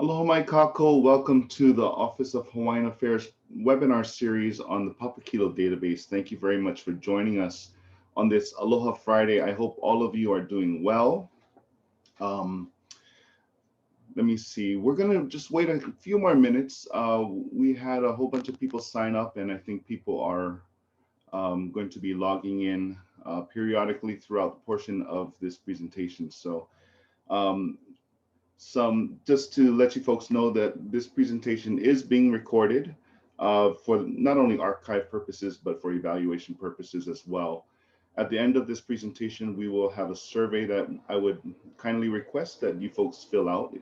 Aloha mai kako. Welcome to the Office of Hawaiian Affairs webinar series on the Papakilo Database. Thank you very much for joining us on this Aloha Friday. I hope all of you are doing well. Let me see. We're going to just wait a few more minutes. We had a whole bunch of people sign up, and I think people are going to be logging in periodically throughout the portion of this presentation. So um, just to let you folks know that this presentation is being recorded for not only archive purposes, but for evaluation purposes as well. At the end of this presentation, we will have a survey that I would kindly request that you folks fill out.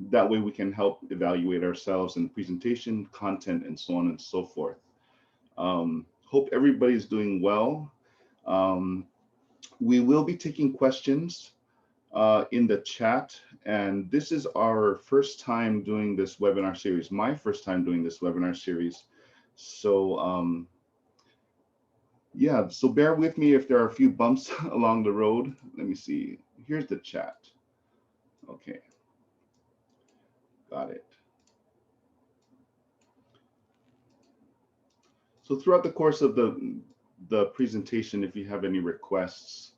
That way we can help evaluate ourselves in presentation, content, and so on and so forth. Hope everybody's doing well. We will be taking questions in the chat. And this is our first time doing this webinar series, my first time doing this webinar series. So yeah, so bear with me if there are a few bumps along the road. Let me see, here's the chat. Okay, got it. So throughout the course of the presentation, if you have any requests,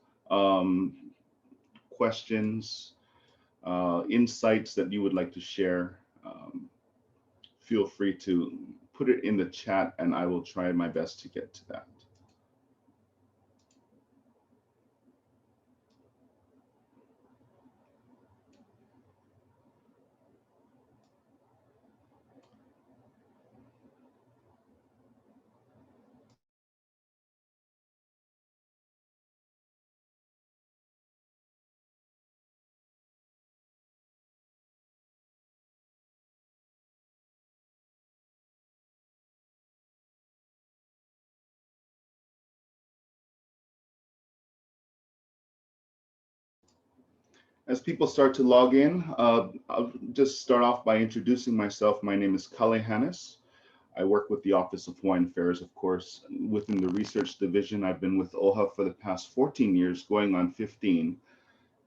questions, insights that you would like to share, feel free to put it in the chat and I will try my best to get to that. As people start to log in, I'll just start off by introducing myself. My name is Kale Hannes. I work with the Office of Hawaiian Affairs, of course, within the research division. I've been with OHA for the past 14 years, going on 15.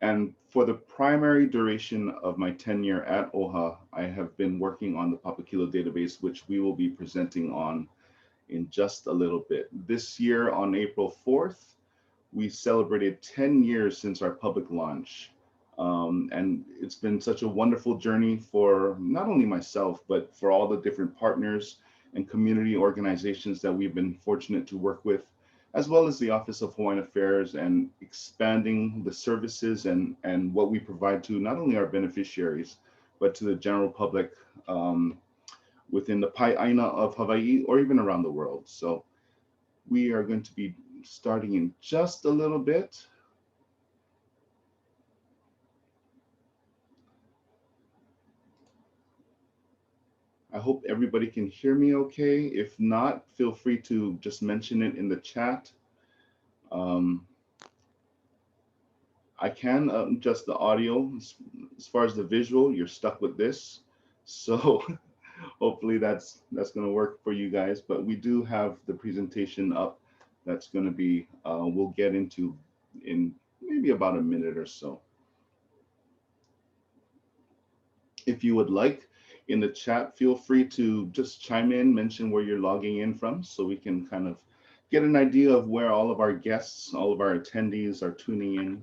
And for the primary duration of my tenure at OHA, I have been working on the Papakilo database, which we will be presenting on in just a little bit. This year on April 4th, we celebrated 10 years since our public launch. And it's been such a wonderful journey for not only myself, but for all the different partners and community organizations that we've been fortunate to work with, as well as the Office of Hawaiian Affairs, and expanding the services and what we provide to not only our beneficiaries, but to the general public within the Pai'aina of Hawaii or even around the world. So we are going to be starting in just a little bit. I hope everybody can hear me okay. If not, feel free to just mention it in the chat. I can adjust the audio. As far as the visual, you're stuck with this. So hopefully that's going to work for you guys. But we do have the presentation up that's going to be, we'll get into in maybe about a minute or so. If you would like, in the chat, feel free to just chime in, mention where you're logging in from, so we can kind of get an idea of where all of our guests, all of our attendees are tuning in.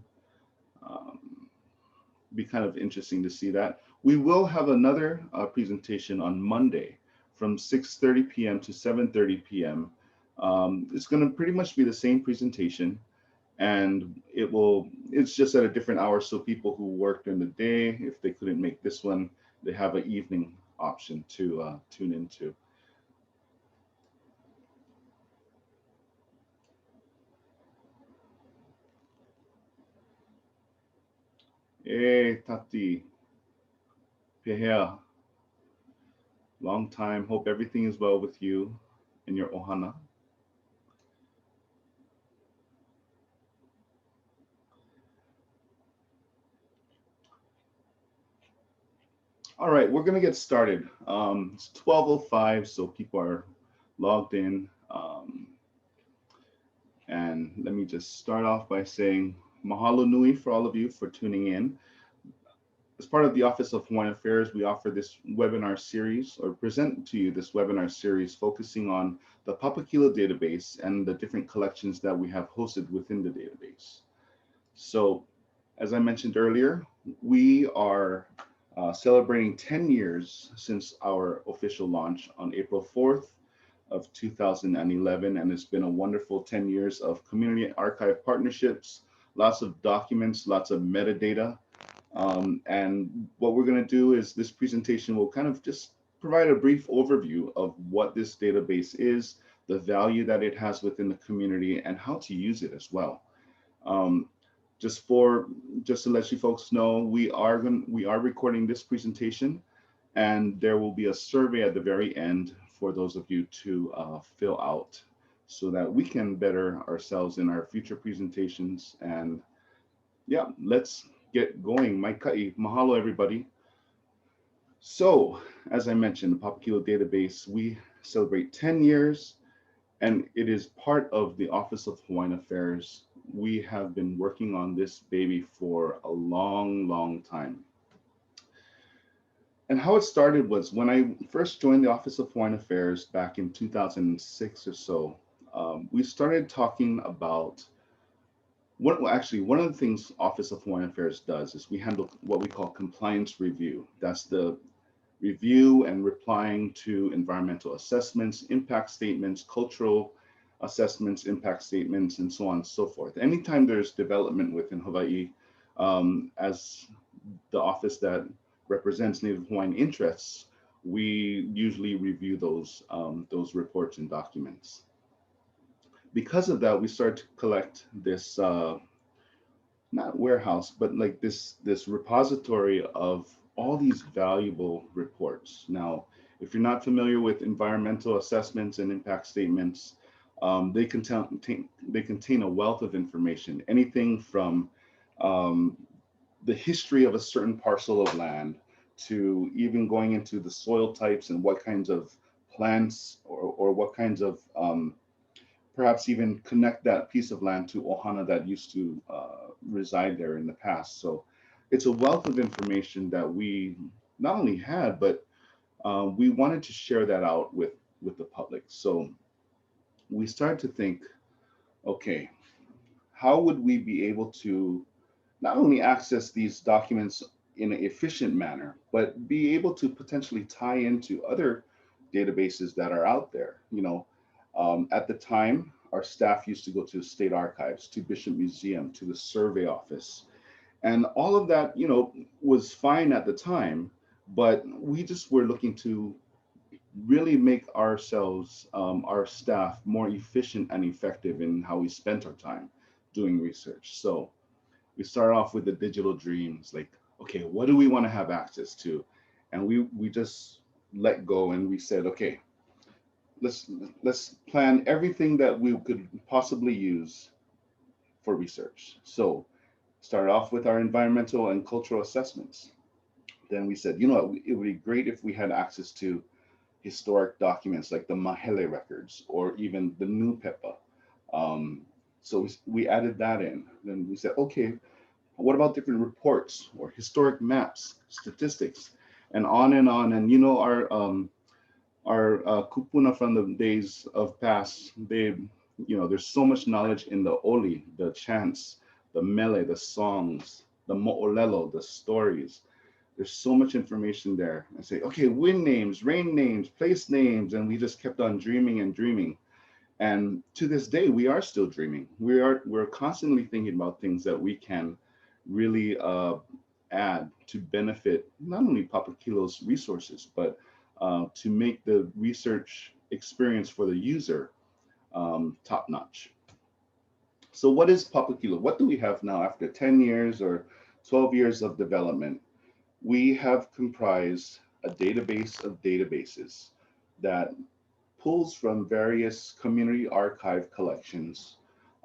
Be kind of interesting to see that. We will have another presentation on Monday from 6:30 p.m. to 7:30 p.m. It's going to pretty much be the same presentation, and it's just at a different hour, so people who work during the day, if they couldn't make this one, they have an evening option to tune into. Hey, Tati, Pehea, long time. Hope everything is well with you and your ohana. All right, we're gonna get started. It's 12:05, so people are logged in. And let me just start off by saying mahalo nui for all of you for tuning in. As part of the Office of Hawaiian Affairs, we offer this webinar series or present to you this webinar series focusing on the Papakilo database and the different collections that we have hosted within the database. So as I mentioned earlier, we are celebrating 10 years since our official launch on April 4th of 2011, and it's been a wonderful 10 years of community archive partnerships, lots of documents, lots of metadata. And what we're going to do is this presentation will kind of just provide a brief overview of what this database is, the value that it has within the community, and how to use it as well. Just to let you folks know, we are recording this presentation, and there will be a survey at the very end for those of you to fill out so that we can better ourselves in our future presentations. And yeah, let's get going. Maikai, mahalo everybody. So as I mentioned, the Papakilo database, we celebrate 10 years, and it is part of the Office of Hawaiian Affairs. We have been working on this baby for a long, long time. And how it started was when I first joined the Office of Hawaiian Affairs back in 2006 or so. We started talking about one of the things Office of Hawaiian Affairs does is we handle what we call compliance review. That's the review and replying to environmental assessments, impact statements, cultural assessments, impact statements, and so on and so forth. Anytime there's development within Hawaii, as the office that represents Native Hawaiian interests, we usually review those reports and documents. Because of that, we started to collect this, not warehouse, but like this repository of all these valuable reports. Now, if you're not familiar with environmental assessments and impact statements, they contain a wealth of information, anything from the history of a certain parcel of land to even going into the soil types and what kinds of plants or what kinds of perhaps even connect that piece of land to ohana that used to reside there in the past. So it's a wealth of information that we not only had, but we wanted to share that out with the public. So we started to think, okay, how would we be able to not only access these documents in an efficient manner, but be able to potentially tie into other databases that are out there. You know, at the time, our staff used to go to state archives, to Bishop Museum, to the survey office. And all of that, you know, was fine at the time, but we just were looking to really make ourselves, our staff, more efficient and effective in how we spent our time doing research. So we start off with the digital dreams, like, okay, what do we want to have access to? And we just let go and we said, okay, let's plan everything that we could possibly use for research. So start off with our environmental and cultural assessments. Then we said, you know, it would be great if we had access to historic documents like the Mahele records or even the New Pepa. So we added that in. Then we said, okay, what about different reports or historic maps, statistics, and on and on. And you know, our kupuna from the days of past, you know, there's so much knowledge in the oli, the chants, the mele, the songs, the mo'olelo, the stories. There's so much information there. I say, okay, wind names, rain names, place names, and we just kept on dreaming and dreaming. And to this day, we are still dreaming. We're constantly thinking about things that we can really add to benefit not only Papakilo's resources, but to make the research experience for the user top-notch. So what is Papakilo? What do we have now after 10 years or 12 years of development? We have comprised a database of databases that pulls from various community archive collections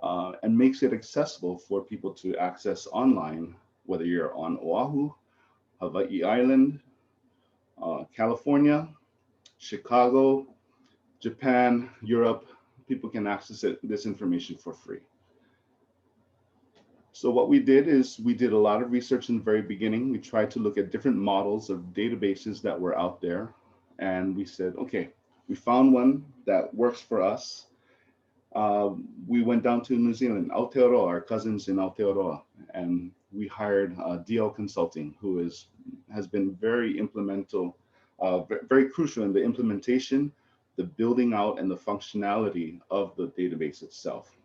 and makes it accessible for people to access online, whether you're on Oahu, Hawaii Island, California, Chicago, Japan, Europe. People can access this information for free. So what we did is we did a lot of research in the very beginning. We tried to look at different models of databases that were out there. And we said, okay, we found one that works for us. We went down to New Zealand, Aotearoa, our cousins in Aotearoa, and we hired DL Consulting, who has been very very crucial in the implementation, the building out, and the functionality of the database itself.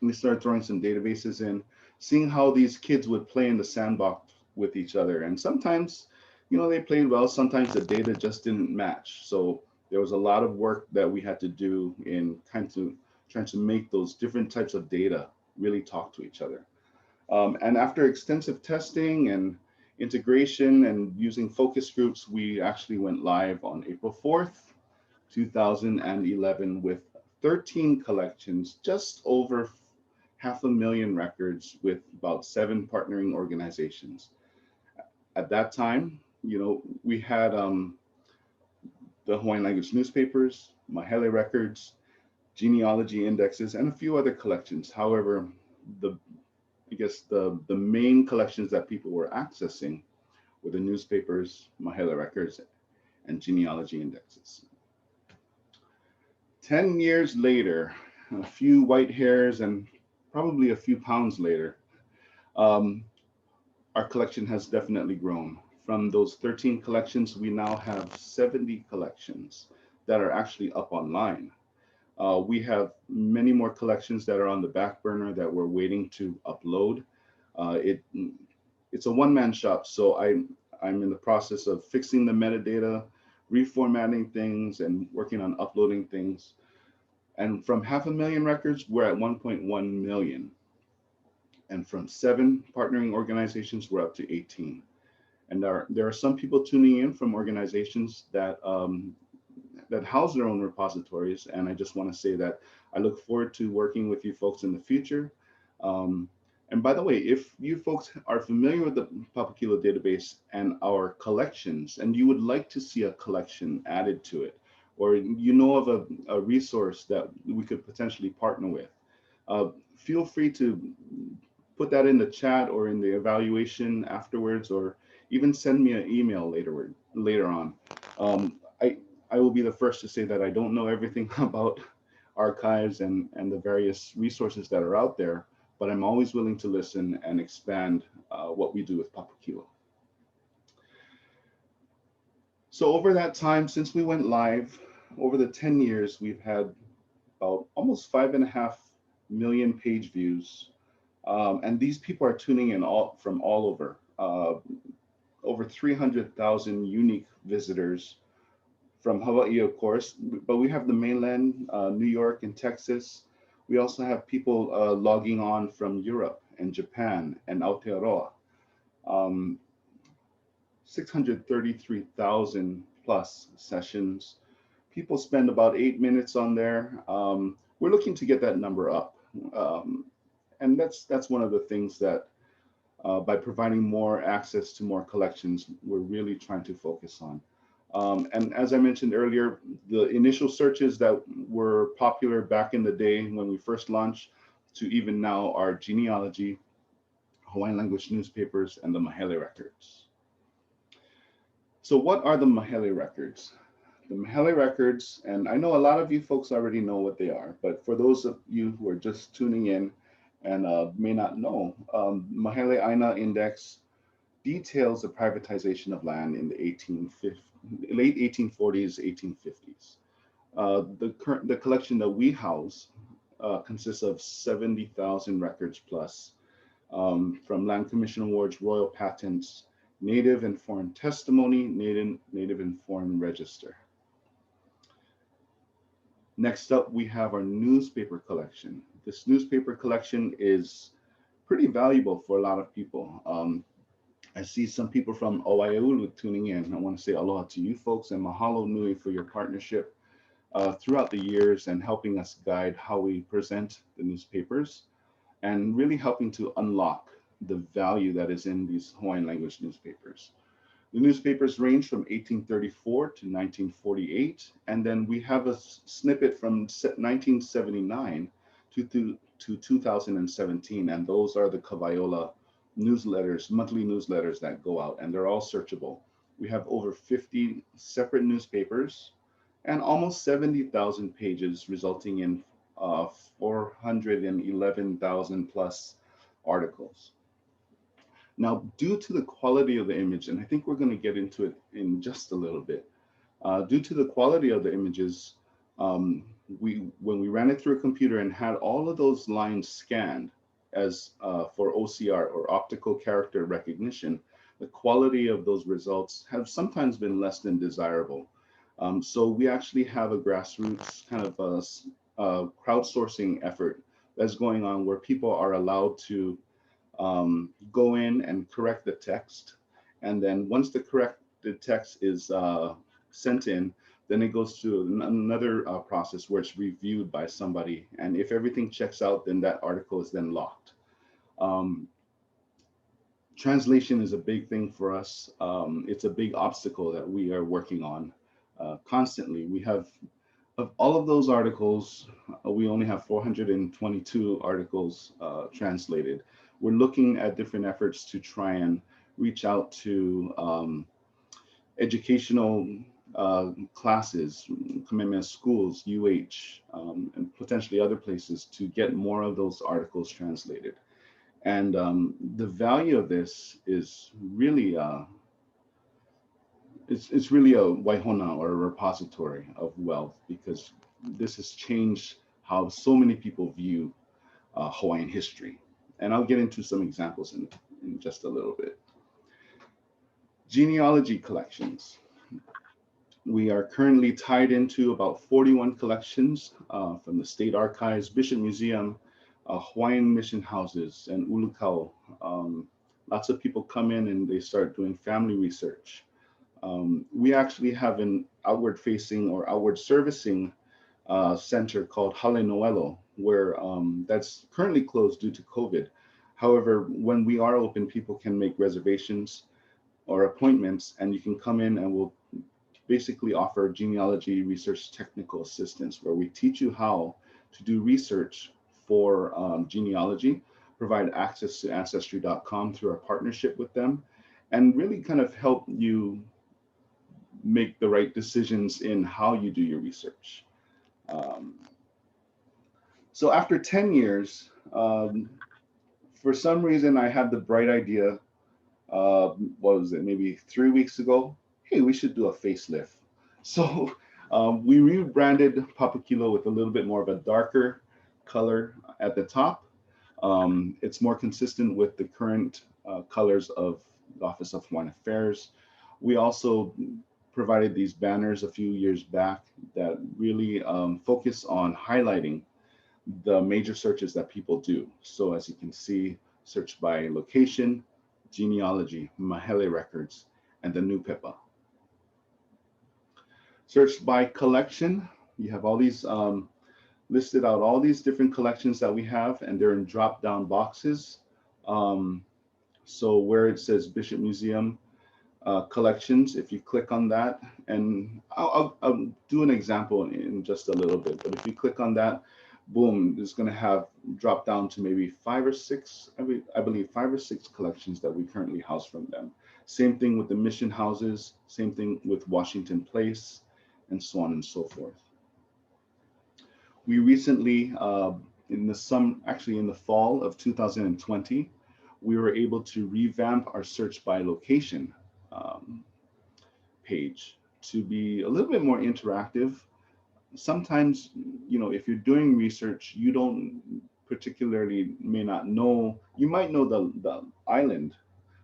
We started throwing some databases in, seeing how these kids would play in the sandbox with each other. And sometimes, they played well, sometimes the data just didn't match. So there was a lot of work that we had to do in trying to make those different types of data really talk to each other. And after extensive testing and integration and using focus groups, we actually went live on April 4th, 2011 with 13 collections, just over 500,000 records with about 7 partnering organizations. At that time, we had the Hawaiian language newspapers, Mahele records, genealogy indexes, and a few other collections. However, I guess the main collections that people were accessing were the newspapers, Mahele records, and genealogy indexes. 10 years later, a few white hairs and probably a few pounds later, our collection has definitely grown. From those 13 collections, we now have 70 collections that are actually up online. We have many more collections that are on the back burner that we're waiting to upload. It's a one-man shop, so I'm in the process of fixing the metadata, reformatting things, and working on uploading things. And from 500,000 records, we're at 1.1 million. And from 7 partnering organizations, we're up to 18. And there are some people tuning in from organizations that house their own repositories. And I just want to say that I look forward to working with you folks in the future. And by the way, if you folks are familiar with the Papakilo database and our collections, and you would like to see a collection added to it, or of a resource that we could potentially partner with, feel free to put that in the chat or in the evaluation afterwards, or even send me an email later on. I will be the first to say that I don't know everything about archives and the various resources that are out there, but I'm always willing to listen and expand what we do with Papakilo. So over that time, since we went live, over the 10 years, we've had about almost 5.5 million page views. And these people are tuning in from all over. Over 300,000 unique visitors from Hawaii, of course, but we have the mainland, New York and Texas. We also have people logging on from Europe and Japan and Aotearoa. 633,000 plus sessions. People spend about 8 minutes on there. We're looking to get that number up. And that's one of the things that by providing more access to more collections, we're really trying to focus on. And as I mentioned earlier, the initial searches that were popular back in the day when we first launched to even now are genealogy, Hawaiian language newspapers, and the Mahele records. So what are the Mahele records? The Mahele records, and I know a lot of you folks already know what they are, but for those of you who are just tuning in and may not know, Mahele Aina Index details the privatization of land in the late 1840s, 1850s. The collection that we house consists of 70,000 records plus, from Land Commission Awards, royal patents, native and foreign testimony, native and foreign register. Next up, we have our newspaper collection. This newspaper collection is pretty valuable for a lot of people. I see some people from Oahu tuning in. I want to say aloha to you folks and mahalo nui for your partnership throughout the years and helping us guide how we present the newspapers and really helping to unlock the value that is in these Hawaiian language newspapers. The newspapers range from 1834 to 1948, and then we have a snippet from 1979 to 2017, and those are the Kawaiola newsletters, monthly newsletters that go out, and they're all searchable. We have over 50 separate newspapers and almost 70,000 pages, resulting in 411,000 plus articles. Now, due to the quality of the image, and I think we're going to get into it in just a little bit, due to the quality of the images, when we ran it through a computer and had all of those lines scanned as for OCR, or optical character recognition, the quality of those results have sometimes been less than desirable. So we actually have a grassroots kind of a crowdsourcing effort that's going on, where people are allowed to go in and correct the text. And then once the corrected text is sent in, then it goes to another process where it's reviewed by somebody. And if everything checks out, then that article is then locked. Translation is a big thing for us. It's a big obstacle that we are working on constantly. We have, of all of those articles, we only have 422 articles translated. We're looking at different efforts to try and reach out to educational classes, commitment schools, and potentially other places, to get more of those articles translated. And the value of this is really, it's really a waihona, or a repository of wealth, because this has changed how so many people view Hawaiian history. And I'll get into some examples in just a little bit. Genealogy collections. We are currently tied into about 41 collections from the State Archives, Bishop Museum, Hawaiian mission houses, and ulukau. Lots of people come in and they start doing family research. We actually have an outward facing, or outward servicing center called Hale Noelo, where that's currently closed due to COVID. However, when we are open, people can make reservations or appointments, and you can come in, and we'll basically offer genealogy research technical assistance, where we teach you how to do research for genealogy, provide access to Ancestry.com through our partnership with them, and really kind of help you make the right decisions in how you do your research. So after 10 years, for some reason, I had the bright idea, what was it, maybe 3 weeks ago, hey, we should do a facelift. So we rebranded Papakilo with a little bit more of a darker color at the top. It's more consistent with the current colors of the Office of Hawaiian Affairs. We also provided these banners a few years back that really focus on highlighting the major searches that people do. So as you can see, search by location, genealogy, mahele records, and the new PEPA. Search by collection, you have all these listed out, all these different collections that we have, and they're in drop-down boxes. So where it says Bishop Museum collections, if you click on that, and I'll do an example in just a little bit, but if you click on that, boom, it's going to have drop down to maybe 5 or 6, I believe 5 or 6 collections that we currently house from them. Same thing with the mission houses, same thing with Washington Place, and so on and so forth. We recently, in the fall of 2020, we were able to revamp our search by location page to be a little bit more interactive. Sometimes, you know, if you're doing research, you don't particularly may not know, you might know the island,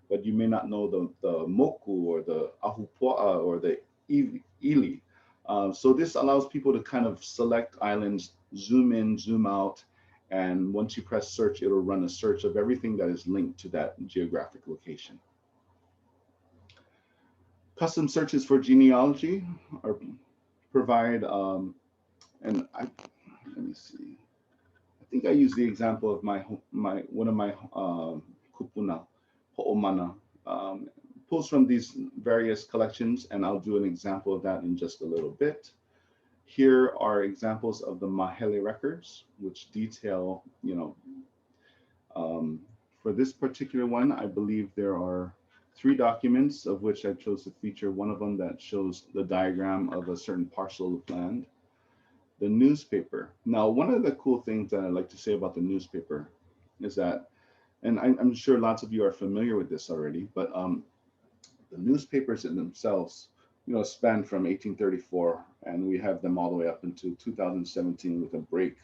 but you may not know the moku or the ahupua'a or the ili. So this allows people to kind of select islands, zoom in, zoom out, and once you press search, it'll run a search of everything that is linked to that geographic location. Custom searches for genealogy provide, and let me see. I think I use the example of one of my kupuna, ho'omana, pulls from these various collections, and I'll do an example of that in just a little bit. Here are examples of the Mahele records, which detail, um, for this particular one, I believe there are 3 documents, of which I chose to feature one of them that shows the diagram of a certain parcel of land. The newspaper. Now, one of the cool things that I like to say about the newspaper is that, and I'm sure lots of you are familiar with this already, but the newspapers in themselves, span from 1834, and we have them all the way up into 2017 with a break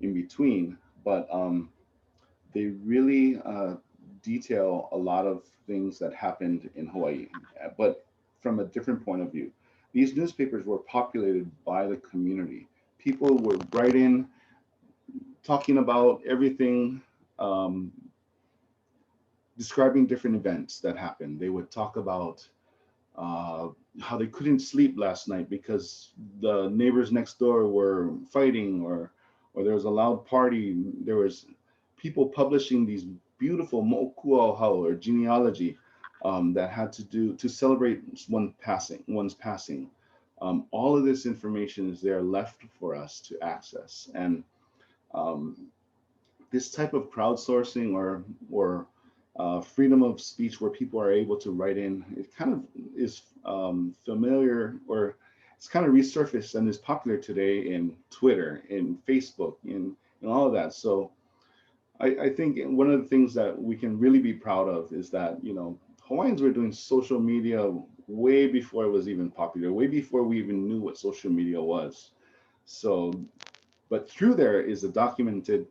in between. But they really detail a lot of things that happened in Hawaii, but from a different point of view. These newspapers were populated by the community. People were writing, talking about everything, um, describing different events that happened. They would talk about uh, how they couldn't sleep last night because the neighbors next door were fighting, or there was a loud party. There was people publishing these beautiful mo'kuauhau, or genealogy, that had to do to celebrate one's passing. All of this information is there left for us to access, and um, this type of crowdsourcing or freedom of speech, where people are able to write in, it kind of is familiar, or it's kind of resurfaced and is popular today in Twitter, in Facebook, in all of that. So I think one of the things that we can really be proud of is that, Hawaiians were doing social media way before it was even popular, way before we even knew what social media was. So, but through there is the documented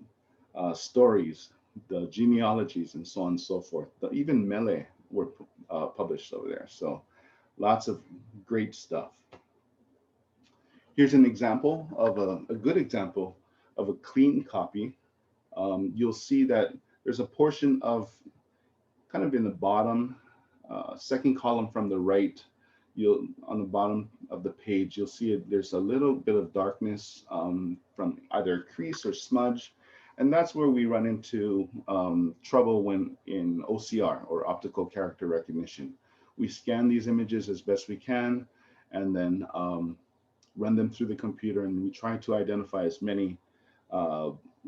stories, the genealogies, and so on and so forth. Even mele were published over there. So lots of great stuff. Here's an example of a good example of a clean copy. You'll see that there's a portion of, kind of in the bottom, second column from the right, on the bottom of the page, you'll see there's a little bit of darkness from either crease or smudge. And that's where we run into trouble when in OCR, or optical character recognition. We scan these images as best we can, and then run them through the computer, and we try to identify as many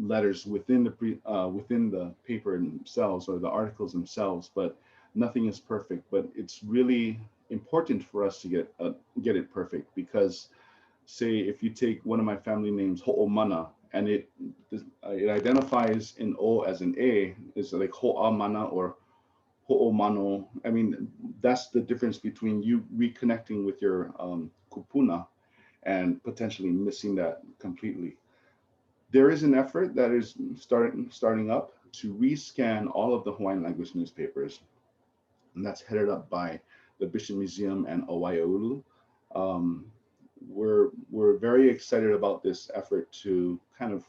letters within the paper themselves, or the articles themselves. But nothing is perfect. But it's really important for us to get it perfect, because, say, if you take one of my family names, Ho'omana, and it identifies an O as an A, is like Ho'amana or Ho'omano. I mean, that's the difference between you reconnecting with your kupuna and potentially missing that completely. There is an effort that is starting up to rescan all of the Hawaiian language newspapers, and that's headed up by the Bishop Museum and Owaeulu. We're very excited about this effort to kind of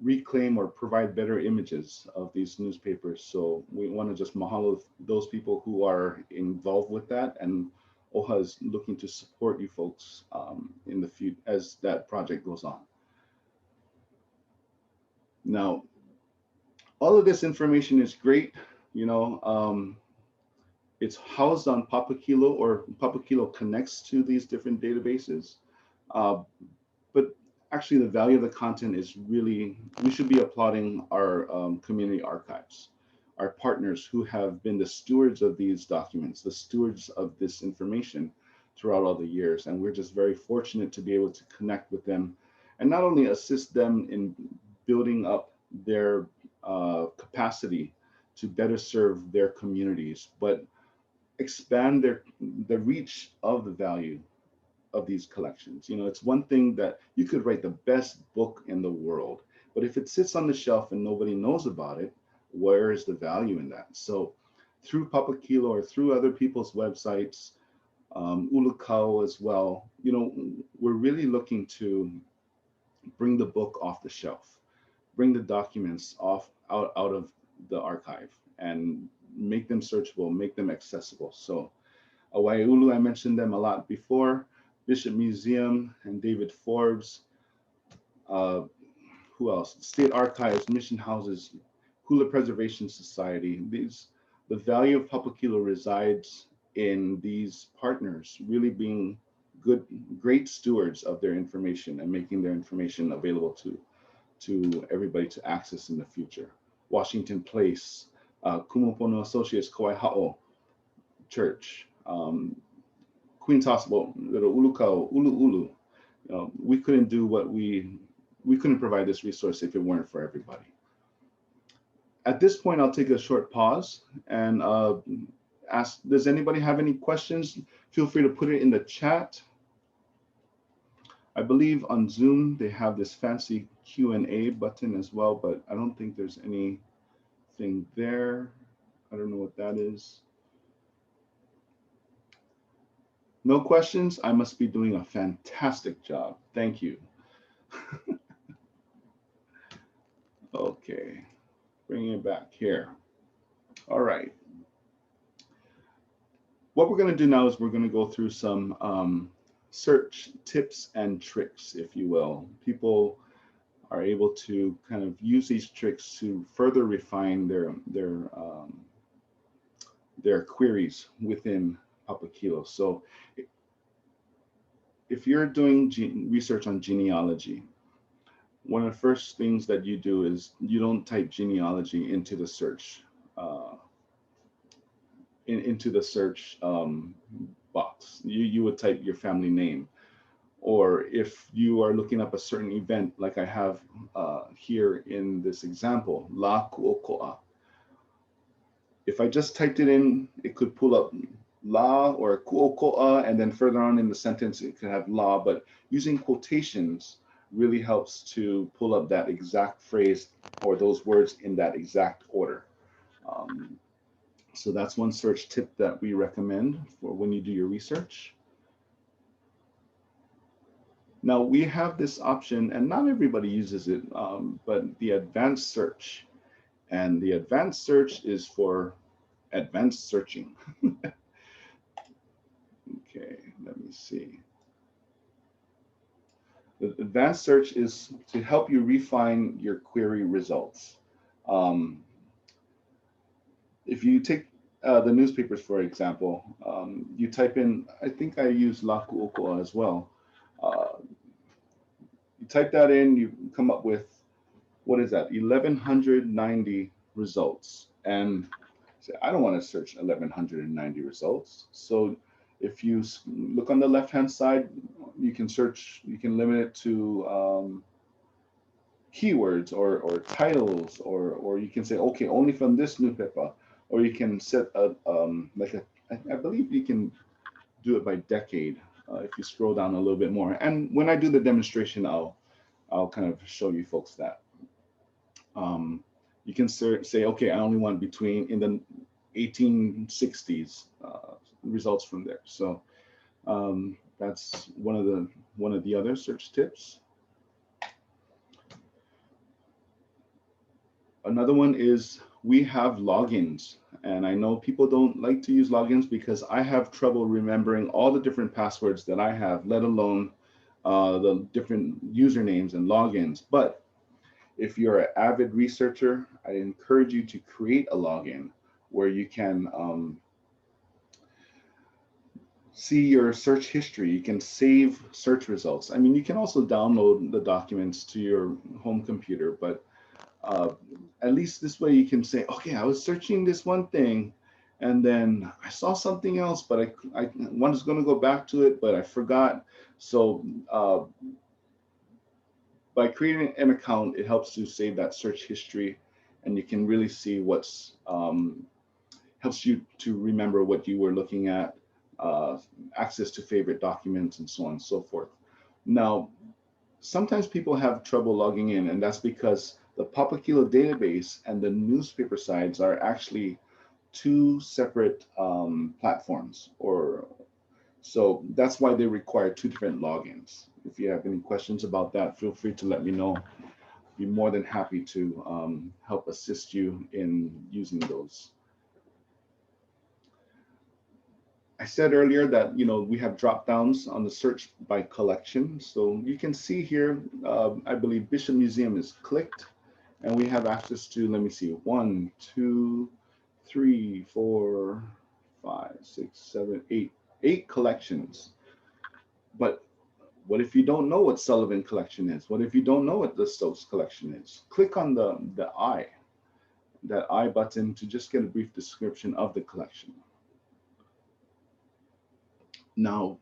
reclaim or provide better images of these newspapers. So we want to just mahalo those people who are involved with that, and OHA is looking to support you folks in the future as that project goes on. Now, all of this information is great. It's housed on Papakilo, or Papakilo connects to these different databases. But actually, the value of the content is really, we should be applauding our community archives, our partners who have been the stewards of these documents, the stewards of this information throughout all the years. And we're just very fortunate to be able to connect with them, and not only assist them in building up their capacity to better serve their communities, but expand the reach of the value of these collections. It's one thing that you could write the best book in the world, but if it sits on the shelf and nobody knows about it, where is the value in that? So through Papakilo, or through other people's websites, Ulukau as well, we're really looking to bring the book off the shelf, bring the documents out of the archive, and make them searchable, make them accessible. So Owaeulu, I mentioned them a lot before, Bishop Museum and David Forbes, who else? State Archives, Mission Houses, Hula Preservation Society. The value of Papakilo resides in these partners really being great stewards of their information and making their information available to everybody to access in the future. Washington Place, Kumopono Associates Kauai Church, Queen's Hospital, Ulukau, Ulu. We couldn't do what we couldn't provide this resource if it weren't for everybody. At this point, I'll take a short pause and ask, does anybody have any questions? Feel free to put it in the chat. I believe on Zoom, they have this fancy Q&A button as well, but I don't think there's anything there. I don't know what that is. No questions? I must be doing a fantastic job. Thank you. Okay, bringing it back here. All right. What we're going to do now is we're going to go through some search tips and tricks, if you will. People are able to kind of use these tricks to further refine their queries within Papakilo. So if you're doing research on genealogy, one of the first things that you do is you don't type genealogy into the search box. You would type your family name. Or if you are looking up a certain event, like I have here in this example, La Ku'oko'a. If I just typed it in, it could pull up La or Ku'oko'a, and then further on in the sentence, it could have La, but using quotations really helps to pull up that exact phrase or those words in that exact order. So that's one search tip that we recommend for when you do your research. Now we have this option, and not everybody uses it, but the advanced search. And the advanced search is for advanced searching. Okay, let me see. The advanced search is to help you refine your query results. If you take the newspapers, for example, you type in, I think I use La Ku'oko'a as well. You type that in, you come up with, what is that, 1,190 results. And say, I don't want to search 1,190 results. So if you look on the left-hand side, you can search, you can limit it to keywords or titles, or you can say, okay, only from this newspaper, or you can set a, I believe you can do it by decade if you scroll down a little bit more. And when I do the demonstration, I'll kind of show you folks that. You can say, okay, I only want between in the 1860s results from there. So that's one of the other search tips. Another one is we have logins, and I know people don't like to use logins because I have trouble remembering all the different passwords that I have, let alone the different usernames and logins. But if you're an avid researcher, I encourage you to create a login where you can see your search history. You can save search results. I mean, you can also download the documents to your home computer, but at least this way you can say, okay, I was searching this one thing and then I saw something else, but I was going to go back to it, but I forgot. So by creating an account, it helps you save that search history, and you can really see what's helps you to remember what you were looking at, access to favorite documents, and so on and so forth. Now, sometimes people have trouble logging in, and that's because the Papakilo database and the newspaper sites are actually two separate platforms, so that's why they require two different logins. If you have any questions about that, feel free to let me know. I'd be more than happy to help assist you in using those. I said earlier that we have drop downs on the search by collection. So you can see here, I believe Bishop Museum is clicked, and we have access to, let me see, 1, 2, 3, 4, 5, 6, 7, 8 collections. But what if you don't know what Sullivan collection is? What if you don't know what the Stokes collection is? Click on that I button to just get a brief description of the collection. Now,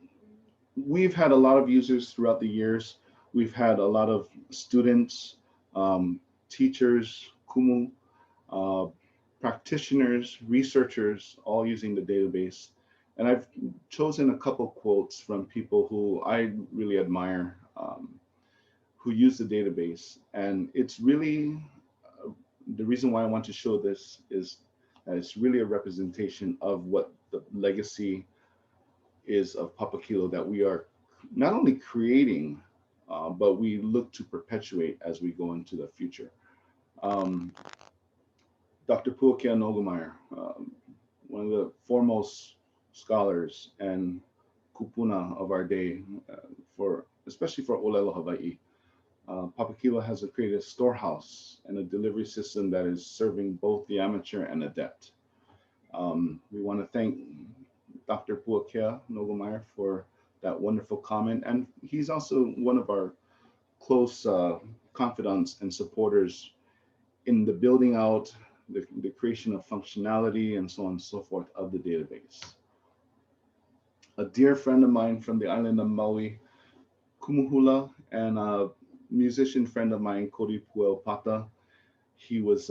we've had a lot of users throughout the years. We've had a lot of students, teachers, kumu, practitioners, researchers, all using the database. And I've chosen a couple quotes from people who I really admire, who use the database. And it's really, the reason why I want to show this is that it's really a representation of what the legacy is of Papakilo that we are not only creating, but we look to perpetuate as we go into the future. Dr. Puakea Nogumeyer, one of the foremost scholars and kupuna of our day, especially for Olelo Hawaii. Papakilo has created a storehouse and a delivery system that is serving both the amateur and adept. We want to thank Dr. Puakea Nogumeyer for that wonderful comment. And he's also one of our close confidants and supporters in the building out, the creation of functionality and so on and so forth of the database. A dear friend of mine from the island of Maui, Kumuhula, and a musician friend of mine, Kori Puel Pata, he was,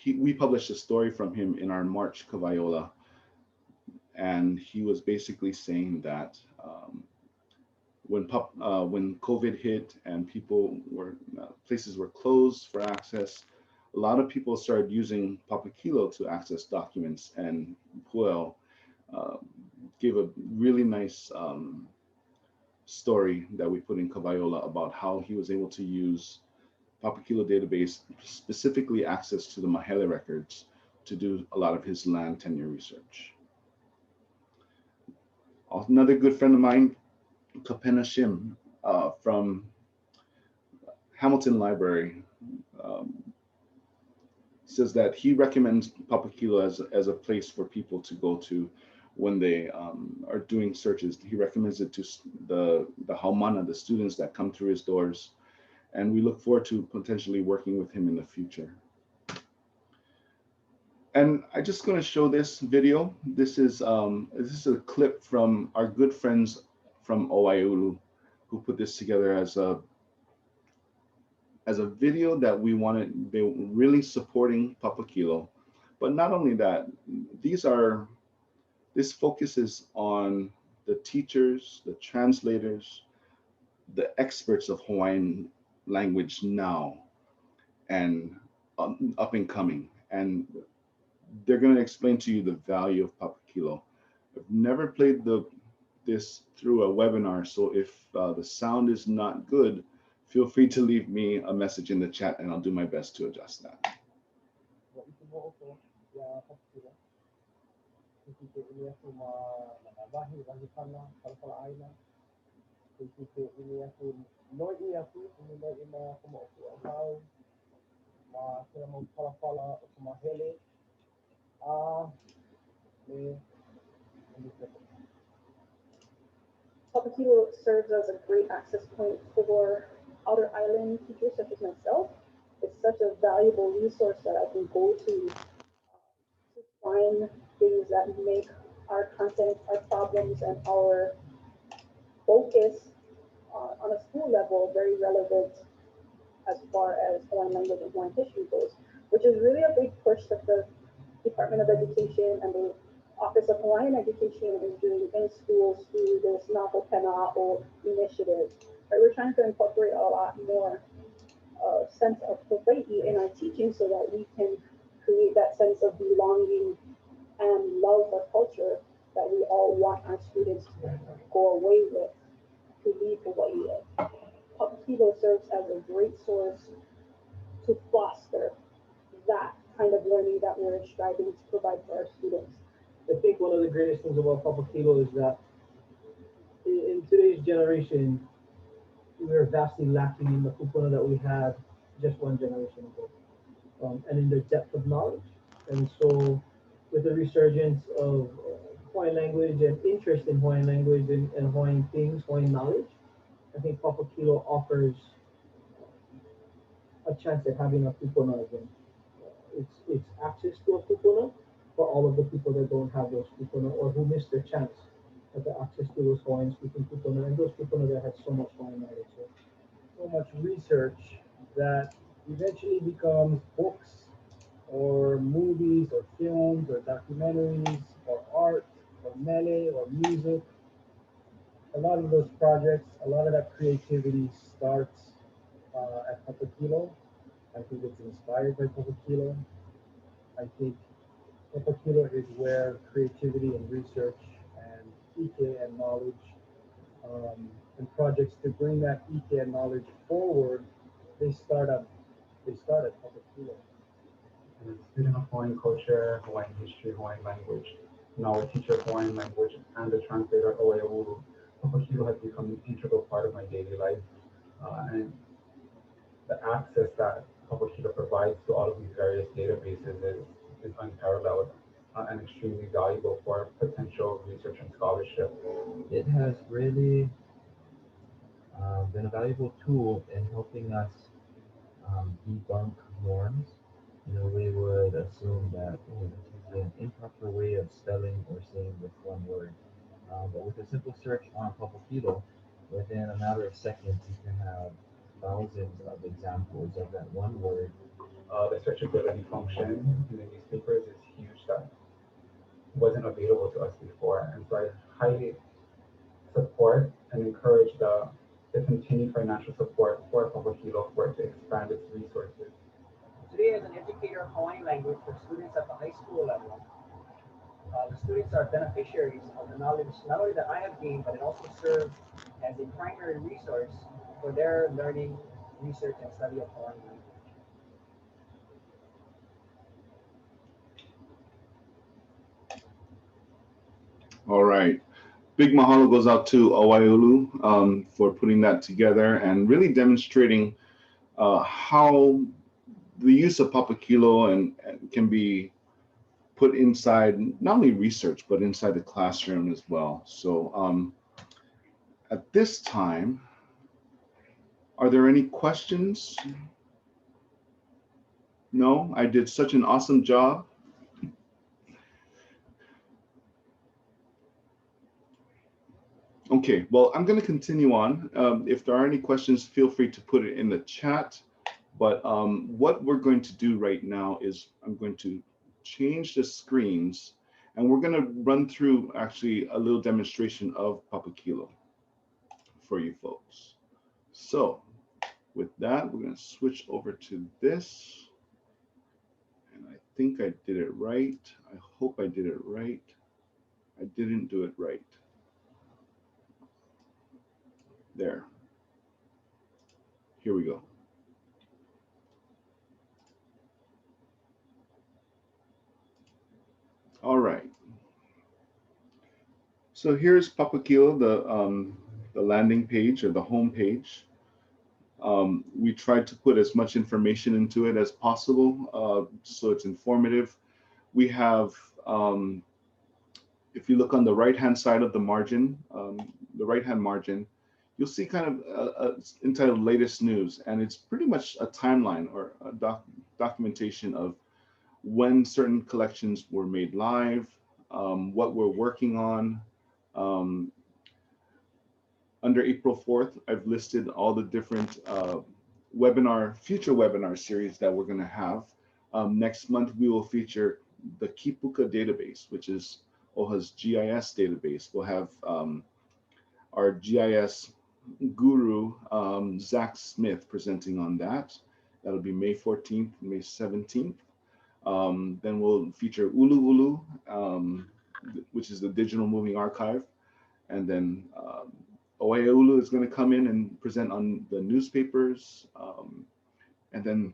we published a story from him in our March Kavaiola. And he was basically saying that when COVID hit and places were closed for access, a lot of people started using Papakilo to access documents, and Puel gave a really nice story that we put in Kavaiola about how he was able to use Papakilo database, specifically access to the Mahele records, to do a lot of his land tenure research. Another good friend of mine, Kapena Shim, from Hamilton Library, says that he recommends Papakilo as a place for people to go to when they are doing searches. He recommends it to the haumana, the students that come through his doors, and we look forward to potentially working with him in the future. And I'm just going to show this video. This is a clip from our good friends from Oahu who put this together as a video that we wanted. They were really supporting Papakilo, but not only that, this focuses on the teachers, the translators, the experts of Hawaiian language now and up and coming. And they're going to explain to you the value of Papakilo. I've never played this through a webinar, so if the sound is not good, feel free to leave me a message in the chat and I'll do my best to adjust that. Papakilo serves as a great access point for outer island teachers such as myself. It's such a valuable resource that I can go to find things that make our content, our problems, and our focus on a school level very relevant as far as Hawaiian language and Hawaiian history goes, which is really a big push that the Department of Education and the Office of Hawaiian Education is doing in schools through this Naho Pena'o initiative. Right? We're trying to incorporate a lot more sense of Hawaii in our teaching so that we can create that sense of belonging and love for culture that we all want our students to go away with, to leave Hawaii with. Papakilo serves as a great source to foster that kind of learning that we're striving to provide for our students. I think one of the greatest things about Papakilo is that in today's generation, we are vastly lacking in the kupuna that we had just one generation ago, and in the depth of knowledge. And so with the resurgence of Hawaiian language and interest in Hawaiian language and Hawaiian things, Hawaiian knowledge, I think Papakilo offers a chance at having a kupuna again. It's access to a kupuna for all of the people that don't have those kupuna or who missed their chance at the access to those Hawaiian speaking kupuna and those kupuna that had so much Hawaiian knowledge. So much research that eventually becomes books or movies or films or documentaries or art or mele or music. A lot of those projects, a lot of that creativity starts at Papakilo. I think it's inspired by Papakilo. I think Papakilo is where creativity and research and ike and knowledge and projects to bring that ike and knowledge forward, they start at Papakilo. And a student of Hawaiian culture, Hawaiian history, Hawaiian language, now a teacher of Hawaiian language and a translator at Oeaulu, Papakilo has become an integral part of my daily life. And the access that Papakilo provides to all of these various databases is unparalleled and extremely valuable for potential research and scholarship. It has really been a valuable tool in helping us debunk norms. You know, we would assume that this is an improper way of spelling or saying this one word. But with a simple search on Papakilo, within a matter of seconds, you can have thousands of examples of that one word. The searchability function in the newspapers is huge that wasn't available to us before. And so I highly support and encourage the continued financial support for Papakilo for it to expand its resources. Today, as an educator of Hawaiian language for students at the high school level, the students are beneficiaries of the knowledge not only that I have gained, but it also serves as a primary resource for their learning, research, and study of Hawaiian language. All right. Big mahalo goes out to Oeaulu for putting that together and really demonstrating how the use of Papakilo and can be put inside not only research, but inside the classroom as well. So at this time, are there any questions? No, I did such an awesome job. Okay, well, I'm going to continue on. If there are any questions, feel free to put it in the chat. But what we're going to do right now is I'm going to change the screens and we're going to run through actually a little demonstration of Papakilo for you folks. So with that, we're going to switch over to this. And I think I did it right. I hope I did it right. I didn't do it right. There. Here we go. All right. So here's Papakilo, the landing page or the home page. We tried to put as much information into it as possible, so it's informative. We have, if you look on the right-hand side of the margin, the right-hand margin, you'll see kind of entitled Latest News, and it's pretty much a timeline or a documentation of when certain collections were made live, what we're working on. Under April 4th, I've listed all the different future webinar series that we're going to have. Next month, we will feature the Kipuka database, which is OHA's GIS database. We'll have our GIS guru, Zach Smith, presenting on that. That'll be May 14th, May 17th. Then we'll feature Ulu Ulu, which is the digital moving archive. And then Oeaulu is going to come in and present on the newspapers. And then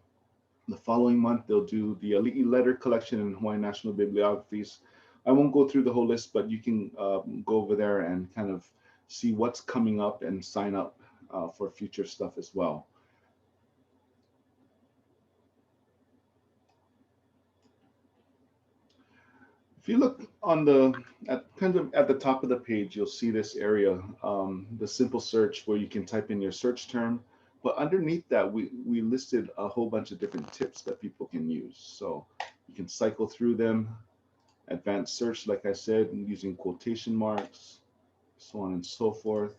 the following month, they'll do the Ali'i letter collection in Hawaiian National Bibliographies. I won't go through the whole list, but you can go over there and kind of see what's coming up and sign up for future stuff as well. If you look on the kind of at the top of the page, you'll see this area, the simple search where you can type in your search term. But underneath that, we listed a whole bunch of different tips that people can use. So you can cycle through them. Advanced search, like I said, using quotation marks, so on and so forth.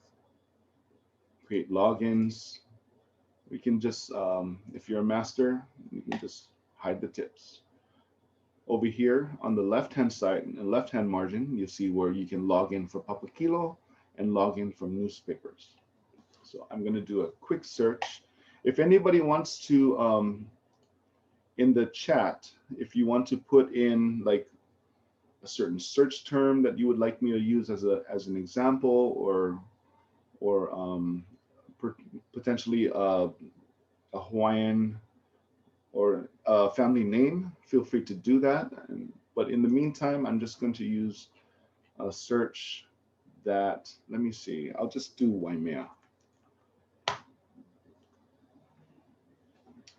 Create logins. We can just, if you're a master, you can just hide the tips. Over here on the left-hand side, in the left-hand margin, you see where you can log in for Papakilo and log in from newspapers. So I'm going to do a quick search. If anybody wants to, in the chat, if you want to put in like a certain search term that you would like me to use as an example, or potentially a Hawaiian or a family name, feel free to do that. But in the meantime, I'm just going to use a search that, let me see, I'll just do Waimea.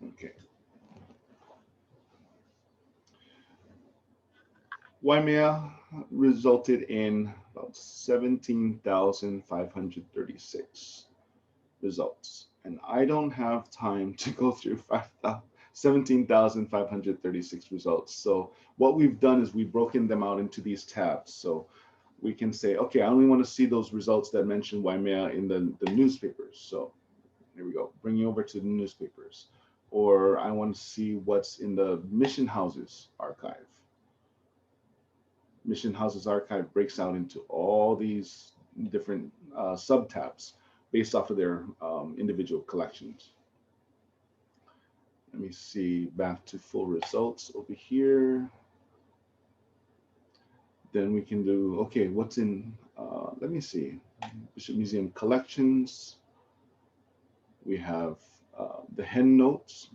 Okay. Waimea resulted in about 17,536 results. And I don't have time to go through 17,536 results. So what we've done is we've broken them out into these tabs. So we can say, okay, I only want to see those results that mention Waimea in the newspapers. So here we go, bring you over to the newspapers. Or I want to see what's in the Mission Houses archive. Mission Houses archive breaks out into all these different sub-tabs based off of their individual collections. Let me see, back to full results over here. Then we can do, okay, what's in, let me see, Bishop Museum collections. We have the Hen Notes,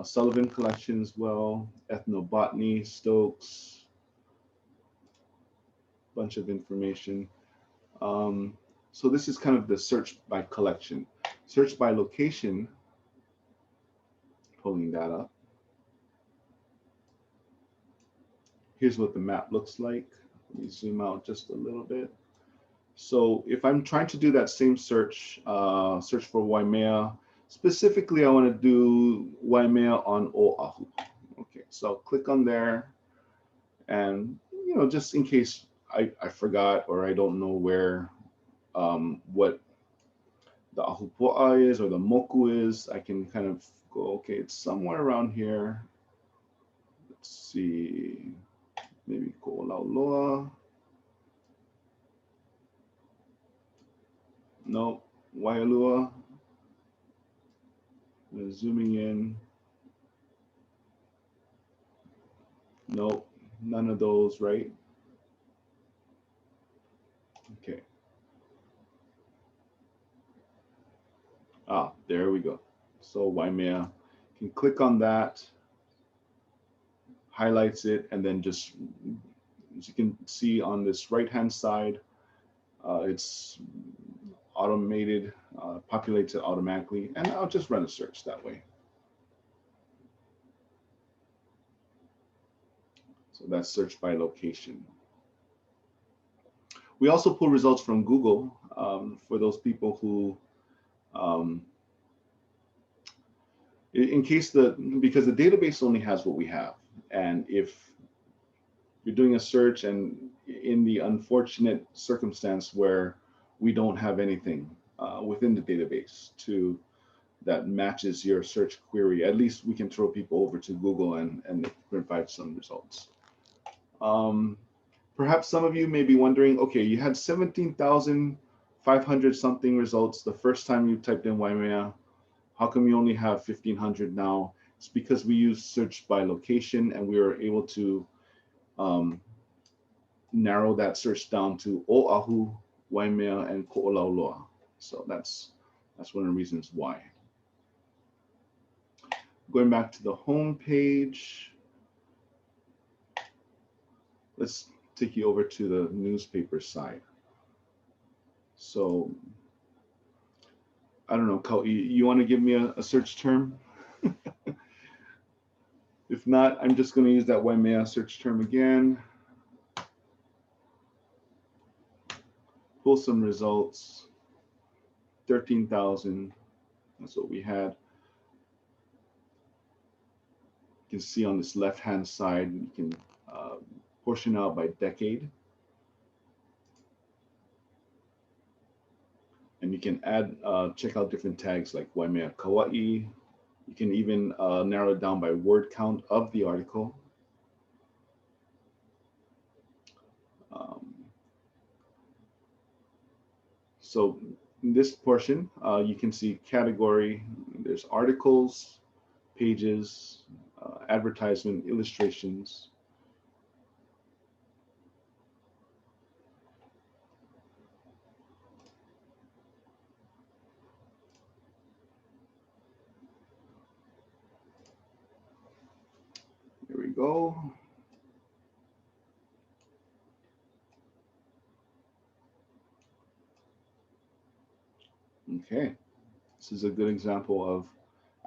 Sullivan collection as well, Ethnobotany, Stokes, bunch of information. So this is kind of the search by collection. Search by location, pulling that up. Here's what the map looks like. Let me zoom out just a little bit. So if I'm trying to do that same search, search for Waimea, specifically I want to do Waimea on Oahu. Okay, so I'll click on there, and you know, just in case I forgot or I don't know where what the ahupua'a is or the moku is, I can kind of go, okay, it's somewhere around here. Let's see, maybe Ko'olauloa. No, Waialua. Zooming in. Nope, none of those, right? Okay. Ah, there we go. So Waimea, you can click on that, highlights it, and then just, as you can see on this right-hand side, it's automated, populates it automatically, and I'll just run a search that way. So that's search by location. We also pull results from Google for those people who, in case because the database only has what we have. And if you're doing a search and in the unfortunate circumstance where we don't have anything within the database that matches your search query, at least we can throw people over to Google and provide some results. Perhaps some of you may be wondering, okay, you had 17,500 something results the first time you typed in Waimea. How come you only have 1,500 now? It's because we use search by location, and we were able to narrow that search down to Oahu, Waimea, and Ko'olauloa. So that's one of the reasons why. Going back to the home page, let's take you over to the newspaper side. So I don't know, Kau, you want to give me a search term? If not, I'm just going to use that Waimea search term again. pull some results. 13,000. That's what we had. You can see on this left-hand side, you can portion out by decade. And you can add, check out different tags like Waimea Kauai. You can even narrow it down by word count of the article. So in this portion, you can see category. There's articles, pages, advertisement, illustrations. Here we go. Okay, this is a good example of,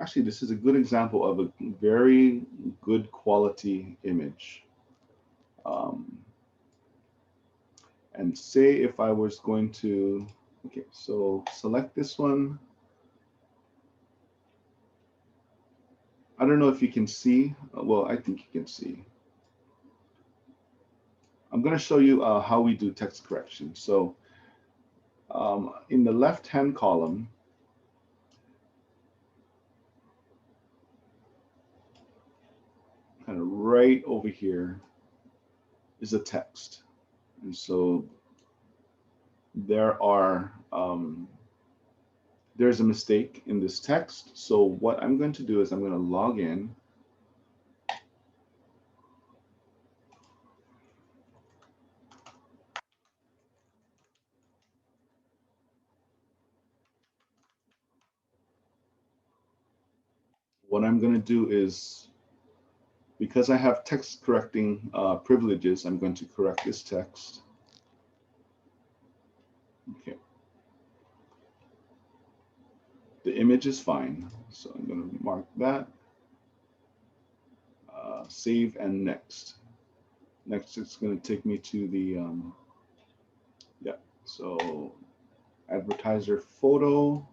actually, this is a good example of a very good quality image. And say if I was going to, okay, so select this one. I don't know if you can see, well, I think you can see. I'm going to show you how we do text correction. So in the left-hand column, kind of right over here is a text. And so there are, there's a mistake in this text. So what I'm going to do is I'm going to log in. What I'm going to do is, because I have text correcting privileges, I'm going to correct this text. Okay. The image is fine, so I'm going to mark that. Save and next. Next, it's going to take me to the, yeah, so advertiser photo.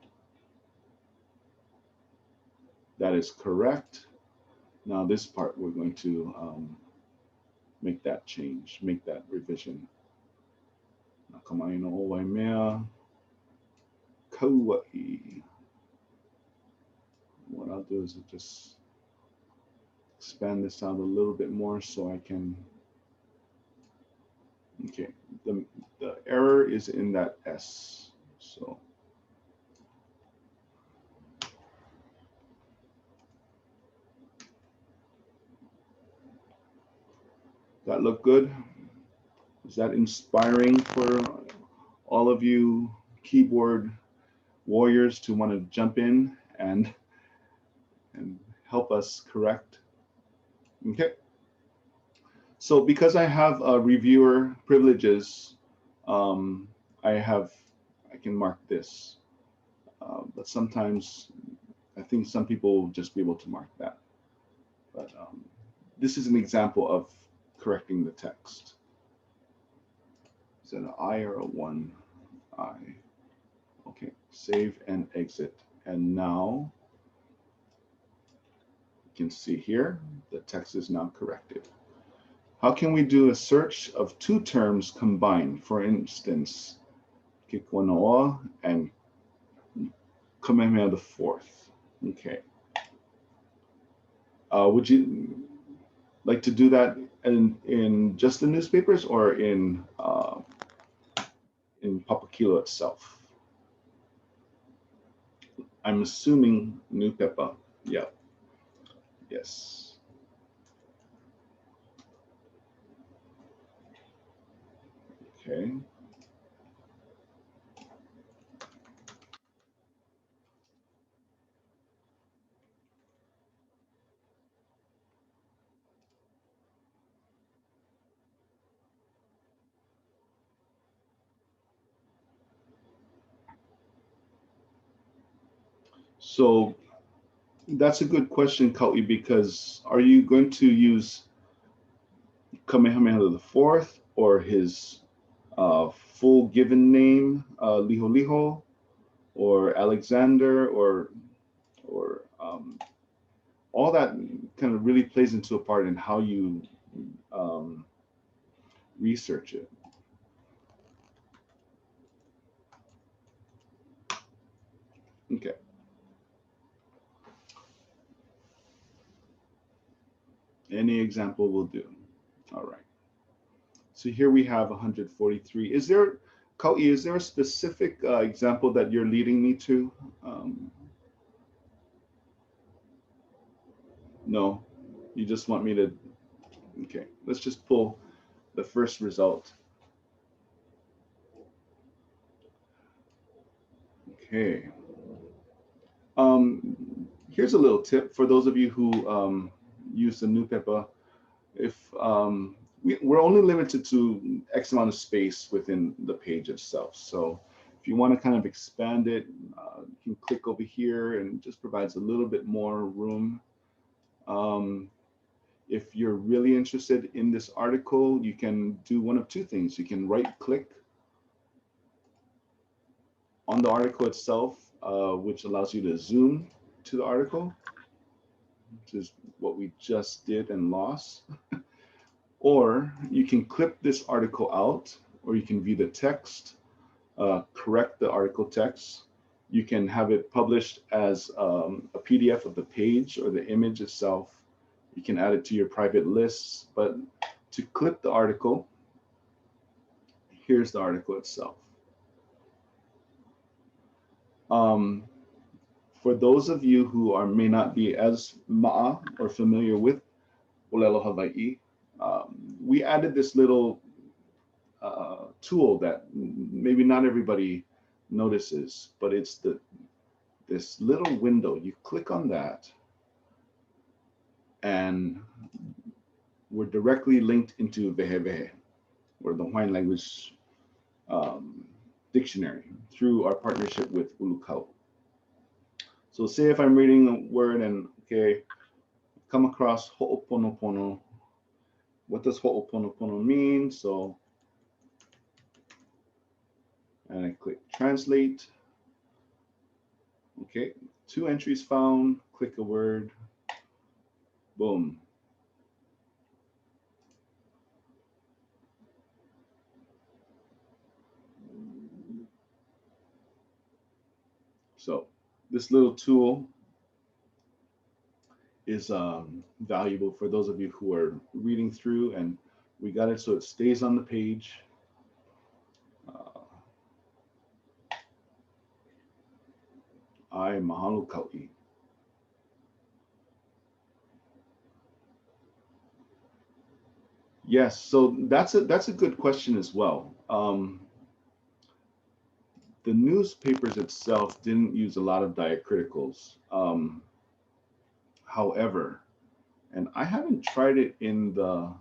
That is correct. Now this part, we're going to make that change, make that revision. Nakamai no Waimea Kauai. What I'll do is just expand this out a little bit more so I can, okay, the error is in that S, so. That look good? Is that inspiring for all of you keyboard warriors to want to jump in and help us correct? Okay. So because I have reviewer privileges, I can mark this. But sometimes I think some people will just be able to mark that. But this is an example of correcting the text. Is that an I or a 1? I. Okay, save and exit. And now you can see here, the text is now corrected. How can we do a search of 2 terms combined? For instance, Kikonoa and Kamehameha IV. Okay. Would you like to do that in just the newspapers or in Papakilo itself? I'm assuming New Pepa. Yeah. Yes. Okay. So that's a good question, Kau'i, because are you going to use Kamehameha IV or his full given name, Liho Liho, or Alexander, or all that kind of really plays into a part in how you research it. Okay. Any example will do. All right. So here we have 143. Is there, Kau'i, is there a specific example that you're leading me to? No, you just want me to, okay. Let's just pull the first result. Okay. Here's a little tip for those of you who use the new Pepa. If we're only limited to X amount of space within the page itself. So if you want to kind of expand it, you can click over here, and it just provides a little bit more room. If you're really interested in this article, you can do one of two things. You can right click on the article itself, which allows you to zoom to the article, which is what we just did and lost. Or you can clip this article out, or you can view the text, correct the article text. You can have it published as a PDF of the page or the image itself. You can add it to your private lists, but to clip the article, here's the article itself. For those of you who may not be as ma'a or familiar with Olelo Hawaii, we added this little tool that maybe not everybody notices, but it's this little window. You click on that, and we're directly linked into Vehevehe, or the Hawaiian language dictionary, through our partnership with Ulukau. So say if I'm reading a word and, okay, come across ho'oponopono. What does ho'oponopono mean? So, and I click translate. Okay, 2 entries found, click a word, boom. So this little tool is valuable for those of you who are reading through, and we got it so it stays on the page. I mahalo Kau'i. Yes, so that's a good question as well. The newspapers itself didn't use a lot of diacriticals. However, and I haven't tried it in the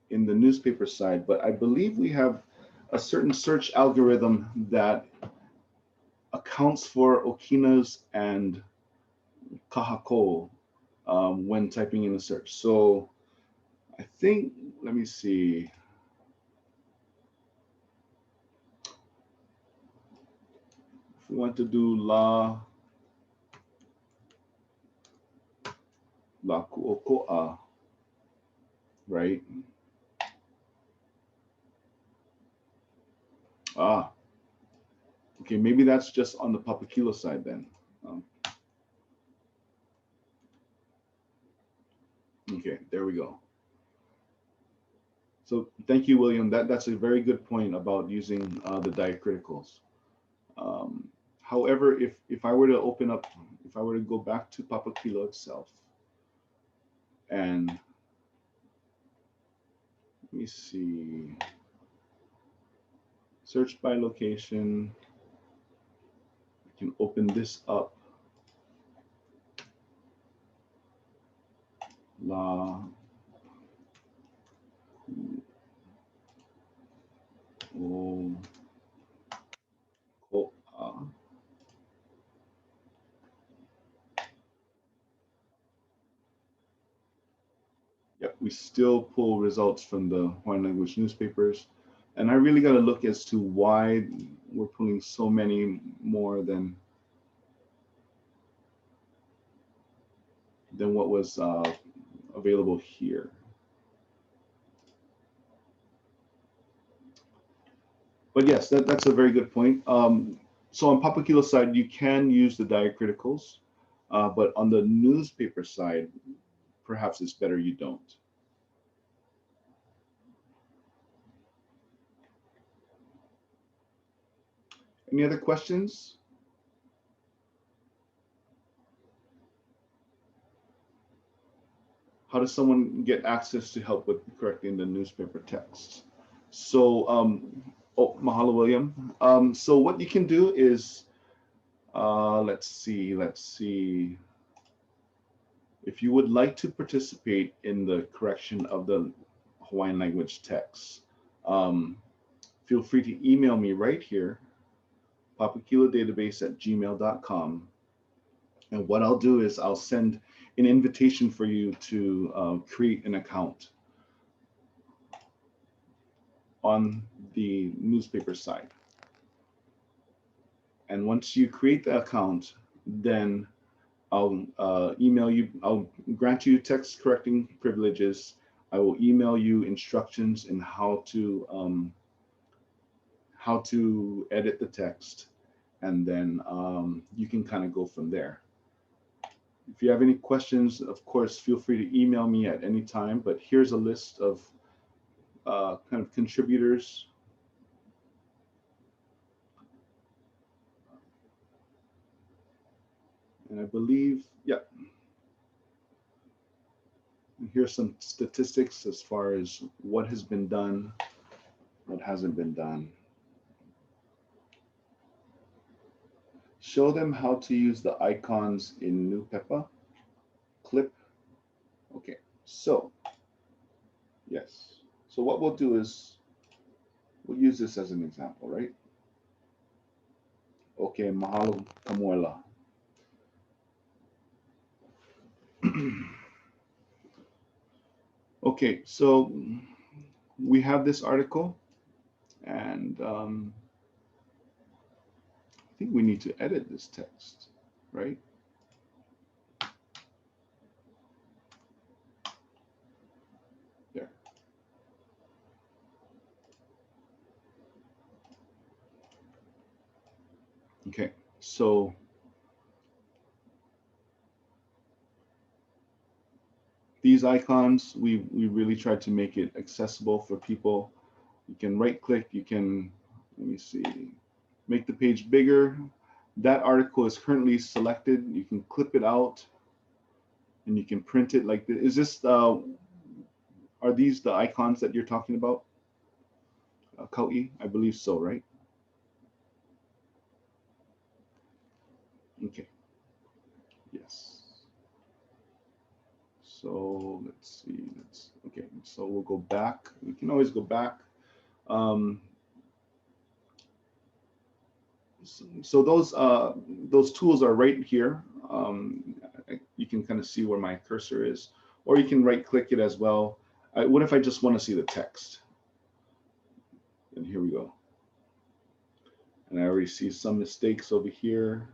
newspaper side, but I believe we have a certain search algorithm that accounts for okinas and kahako when typing in a search. So I think, let me see. If we want to do la ku'oko'a, right? Ah, okay, maybe that's just on the Papakilo side then. Okay, there we go. So thank you, William. That's a very good point about using the diacriticals. However, if I were to open up, if I were to go back to Papakilo itself, and let me see, search by location, I can open this up. La o ko'a. Yep, we still pull results from the Hawaiian language newspapers. And I really got to look as to why we're pulling so many more than what was available here. But yes, that's a very good point. So on Papakilo's side, you can use the diacriticals, but on the newspaper side, perhaps it's better you don't. Any other questions? How does someone get access to help with correcting the newspaper text? So, oh, mahalo, William. So what you can do is, let's see. If you would like to participate in the correction of the Hawaiian language text, feel free to email me right here, papakilodatabase@gmail.com. And what I'll do is I'll send an invitation for you to create an account on the newspaper side. And once you create the account, then I'll email you, I'll grant you text correcting privileges. I will email you instructions in how to edit the text, and then you can kind of go from there. If you have any questions, of course, feel free to email me at any time, but here's a list of kind of contributors. And I believe, yeah. And here's some statistics as far as what has been done, what hasn't been done. Show them how to use the icons in New Pepa. Clip. Okay, so yes. So what we'll do is we'll use this as an example, right? Okay, mahalo kamuela. Okay, so we have this article, and I think we need to edit this text, right? There. Okay, so these icons, we really tried to make it accessible for people. You can right click, you can, let me see, make the page bigger. That article is currently selected. You can clip it out and you can print it like this. Is this, are these the icons that you're talking about? Kau'i, I believe so, right? Okay, yes. So let's see, okay, so we'll go back. We can always go back. So those tools are right here. You can kind of see where my cursor is, or you can right click it as well. What if I just want to see the text? And here we go. And I already see some mistakes over here.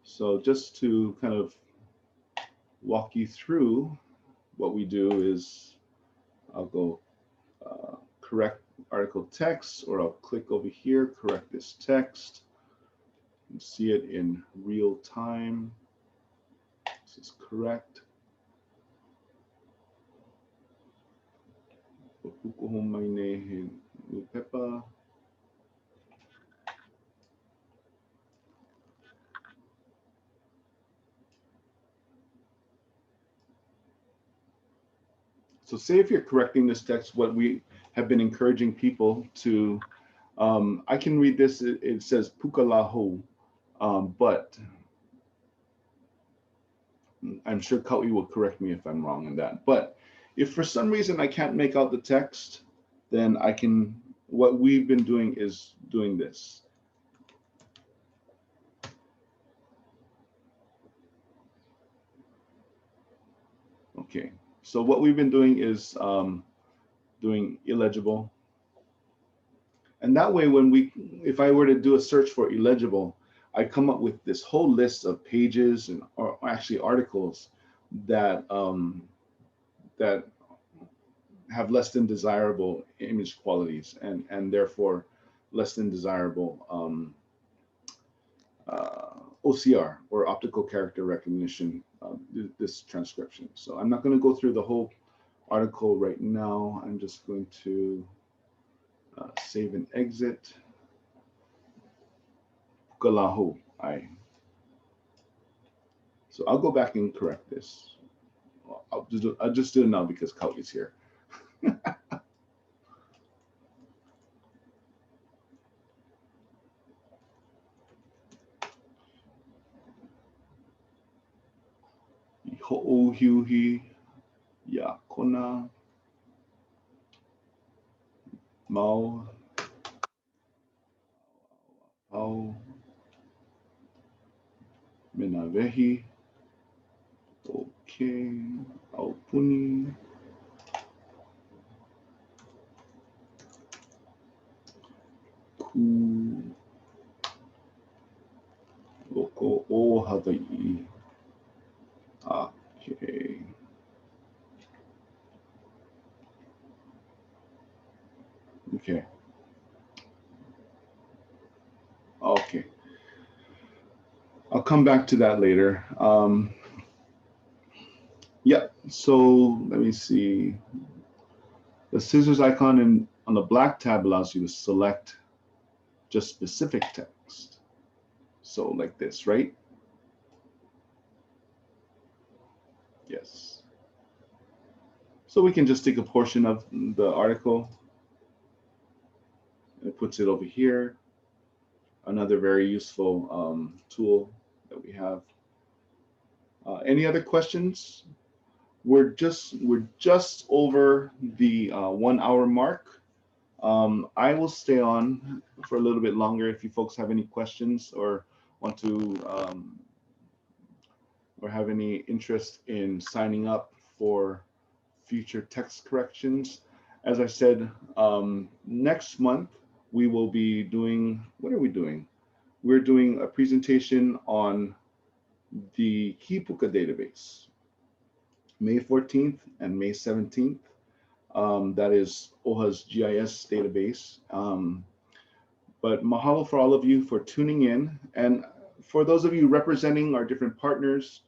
So just to kind of walk you through, what we do is I'll go correct article text, or I'll click over here, correct this text, and see it in real time. This is correct. So say if you're correcting this text, what we have been encouraging people to, I can read this, it says pukalahu, but I'm sure Kau'i will correct me if I'm wrong in that. But if for some reason I can't make out the text, then I can, what we've been doing is doing this. Okay, So what we've been doing is doing illegible. And that way, if I were to do a search for illegible, I come up with this whole list of pages and or actually articles that that have less than desirable image qualities and therefore less than desirable OCR or optical character recognition, this transcription. So I'm not going to go through the whole article right now. I'm just going to save and exit. Galahu. So I'll go back and correct this. I'll just do it now because Kauli's here. Ho'ohiuhi ya kona mau au minavehi okay au puni ku loko o Hawaii. Okay. Okay. Okay. I'll come back to that later. Yeah, so let me see. The scissors icon on the black tab allows you to select just specific text. So like this, right? Yes. So we can just take a portion of the article. It puts it over here. Another very useful tool that we have. Any other questions? We're just over the 1 hour mark. I will stay on for a little bit longer if you folks have any questions or want to or have any interest in signing up for future text corrections. As I said, next month we will be doing, what are we doing? We're doing a presentation on the Kipuka database, May 14th and May 17th. That is OHA's GIS database. But mahalo for all of you for tuning in. And for those of you representing our different partners,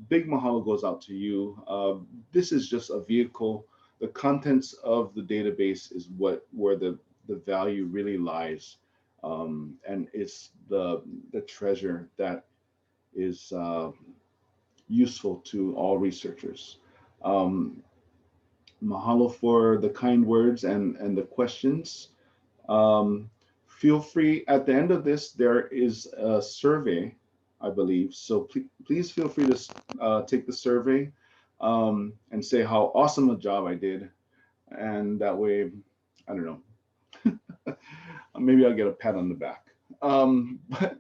big mahalo goes out to you. This is just a vehicle. The contents of the database is where the value really lies. And it's the treasure that is useful to all researchers. Mahalo for the kind words and the questions. Feel free, at the end of this, there is a survey, I believe. So please feel free to take the survey and say how awesome a job I did. And that way, I don't know, maybe I'll get a pat on the back. But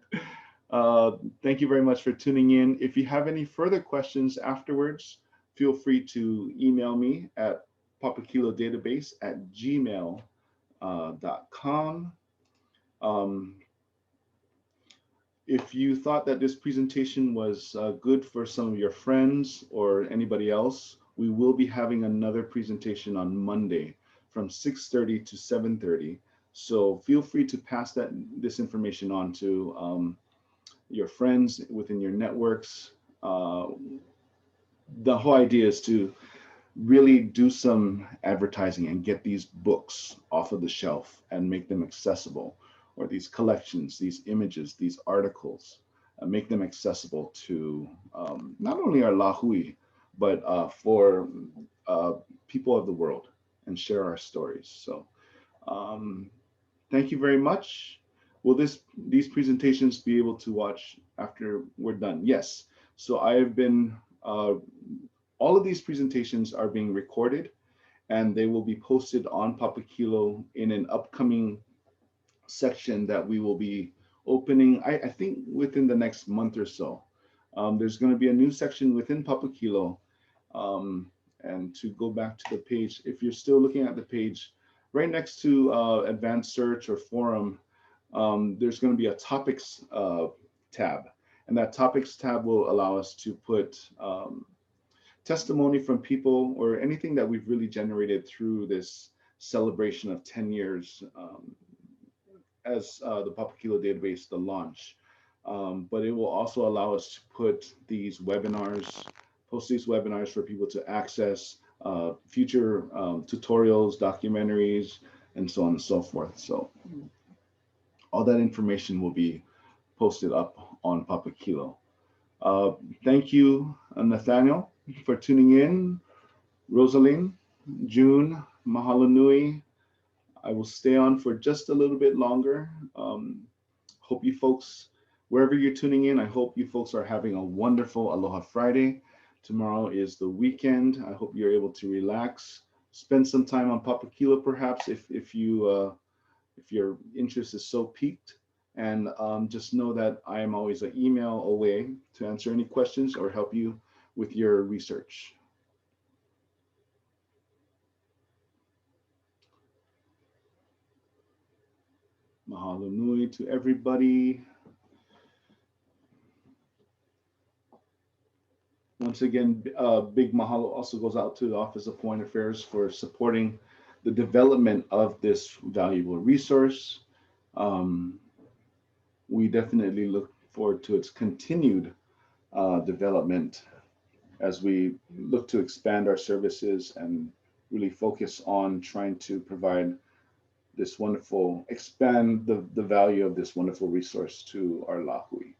thank you very much for tuning in. If you have any further questions afterwards, feel free to email me at papakilodatabase@gmail.com. If you thought that this presentation was good for some of your friends or anybody else, we will be having another presentation on Monday from 6:30 to 7:30. So feel free to pass this information on to your friends within your networks. The whole idea is to really do some advertising and get these books off of the shelf and make them accessible, or these collections, these images, these articles, make them accessible to not only our lahui, but for people of the world, and share our stories. So thank you very much. Will these presentations be able to watch after we're done? Yes. So I have been, all of these presentations are being recorded, and they will be posted on Papakilo in an upcoming section that we will be opening, I think within the next month or so. There's going to be a new section within Papakilo, And to go back to the page, if you're still looking at the page, right next to advanced search or forum, there's going to be a topics tab. And that topics tab will allow us to put testimony from people or anything that we've really generated through this celebration of 10 years as the Papakilo database, the launch. But it will also allow us to put these webinars, post these webinars for people to access future tutorials, documentaries, and so on and so forth. So all that information will be posted up on Papakilo. Thank you, Nathaniel, for tuning in. Rosaline, June, mahalo nui. I will stay on for just a little bit longer. Hope you folks, wherever you're tuning in, I hope you folks are having a wonderful Aloha Friday. Tomorrow is the weekend. I hope you're able to relax, spend some time on Papakilo, perhaps if your interest is so piqued. And just know that I am always an email away to answer any questions or help you with your research. Mahalo nui to everybody. Once again, big mahalo also goes out to the Office of Hawaiian Affairs for supporting the development of this valuable resource. We definitely look forward to its continued development as we look to expand our services and really focus on trying to provide this wonderful, expand the value of this wonderful resource to our lahui.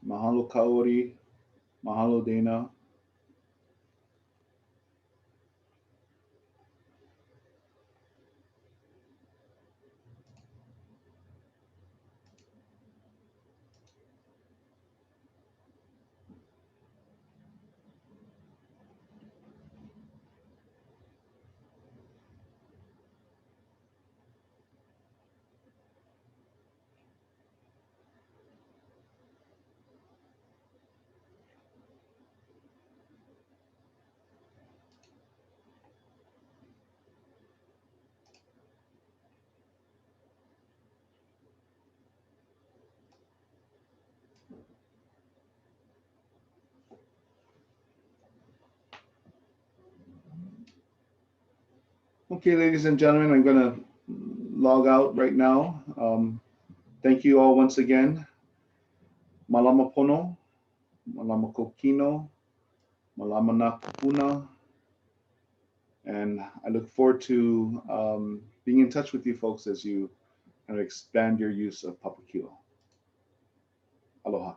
Mahalo Kaori, mahalo Dana. Okay, ladies and gentlemen, I'm gonna log out right now. Thank you all once again. Malama pono, malama kokino, malama na kupuna. And I look forward to being in touch with you folks as you kind of expand your use of Papakilo. Aloha.